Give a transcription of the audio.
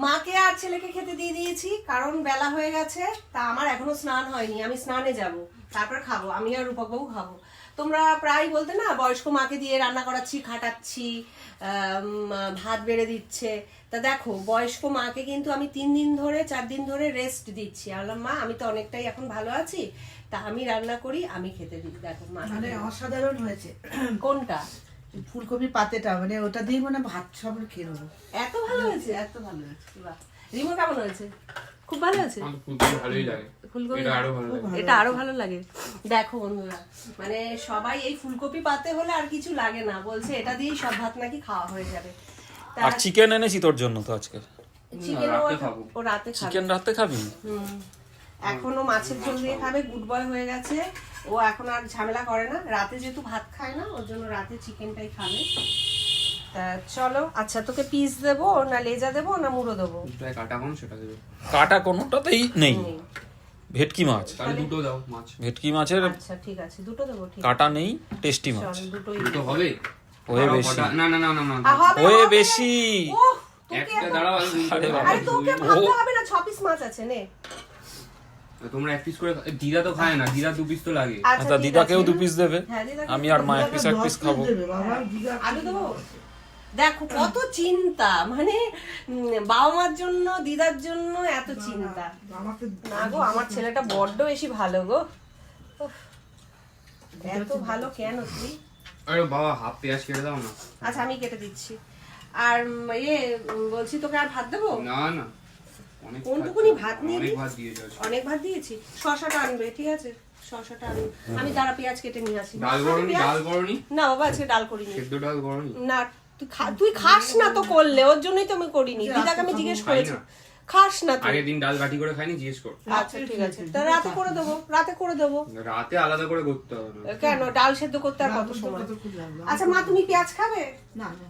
মাকে আর ছেলেকে খেতে দিয়ে দিয়েছি, কারণ বেলা হয়ে গেছে। তা আমার এখনো স্নান হয়নি, আমি স্নানে যাব, তারপর খাবো, আমি আর রূপকবাবু খাবো। তোমরা প্রায় বলতে না বয়স্ক মাকে দিয়ে রান্না করাচ্ছি, খাটাচ্ছি, ভাত বেড়ে দিচ্ছে। তা দেখো বয়স্ক মাকে কিন্তু আমি 3 দিন ধরে 4 দিন ধরে রেস্ট দিচ্ছি। বললাম মা আমি তো অনেকটাই এখন ভালো আছি, তা আমি রান্না করি, আমি খেতে দিই। দেখো মা মানে অসাধারণ হয়েছে। কোনটা? ফুলকপি পাতেটা, মানে ওটা দিয়ে মানে ভাত সব খেয়ে নেবো। এত ভালো হয়েছে, এত ভালো হয়েছে। বাহ, রিমো কেমন হয়েছে? খুব ভালো আছে। ফুলকপি ভালোই লাগে, ফুলকপি এটা আরো ভালো লাগে। এটা আরো ভালো লাগে। দেখো বন্ধুরা, মানে সবাই এই ফুলকপি পাতে হলে আর কিছু লাগে না, বলছে এটা দিয়েই সব ভাত নাকি খাওয়া হয়ে যাবে। আর চিকেন এনেছি তোর জন্য তো আজকে। চিকেন রাতে খাবো। ও রাতে খাবে। চিকেন রাতে খাবি? এখনো মাছের ঝোল দিয়ে খাবে, গুড বয় হয়ে গেছে ও, এখন আর ঝামেলা করে না। রাতে যেহেতু ভাত খায় না, ওর জন্য রাতে চিকেনটাই খাবে। তা চলো, আচ্ছা তোকে পিস দেবো না লেজা দেবো না মুড়ো দেবো? দুটায় কাটা কোন সেটা দেবে, কাটা কোনোটাতেই নেই। ভেটকি মাছ, তাহলে দুটো দাও মাছ। ভেটকি মাছের আচ্ছা ঠিক আছে, দুটো দেবো। ঠিক কাটা নেই, টেস্টি মাছ। চল দুটোই দুটো হবে? ওয়ে আরো বেশি, কটা- না না না না না হবে, ওয়ে হবে। বেশি। ওহ, তোকে একটা এত- দাঁড়াও, আরে বাবা। আরে তোকে ভাবতে হবে না, 6 পিস মাছ আছে নে। তোমরা এক পিস করে দিদা তো খায় না, দিদা 2 পিস তো লাগে। আচ্ছা ঠিক দিদাকেও আছে। 2 পিস দেবে, হ্যাঁ, দিদাকে আমি আর মা এক পিস খাবো। দেবে বাবা, দিদা আলু দেবো। দেখো কত চিন্তা, মানে বাবা মার জন্য, দিদার জন্য এত চিন্তা। আমাকে না গো, আমার ছেলেটা বড্ড বেশি ভালো গো। উফ, এত ভালো কেন তুই? আরে বাবা হাফ পেঁয়াজ কেটে দাও না। আচ্ছা আমি কেটে দিচ্ছি। আর বলছি তোকে আর ভাত দেবো? না না, অনেক কোনটুকুনি ভাত নিয়ে অনেক দিই? ভাত দিয়েছো আজকে। অনেক ভাত দিয়েছি। শশাটা আনবে, ঠিক আছে? শশাটা আনবে। আমি দাঁড়া পেঁয়াজ কেটে নিয়ে আসি। ডাল বড়নি, পেঁয়াজ? ডাল বড়নি, না বাবা আজকে ডাল করিনি। সেদ্ধ ডাল বড়নি। না তুই খাস না তো করলে, ওর জন্যই তো আমি করিনি। দিদাকে আমি জিজ্ঞেস খাই করেছি, না। খাস না তুই। আগের দিন ডাল বাটি করে খাইনি, জিজ্ঞেস কর। আচ্ছা ঠিক আছে, তা রাতে করে দেবো, রাতে করে দেবো। রাতে আলাদা করে করতে হবে না। কেন, ডাল সেদ্ধ করতে আর কত সময়? কত খুব লাগলো। আচ্ছা মা তুমি পেঁয়াজ খাবে? না না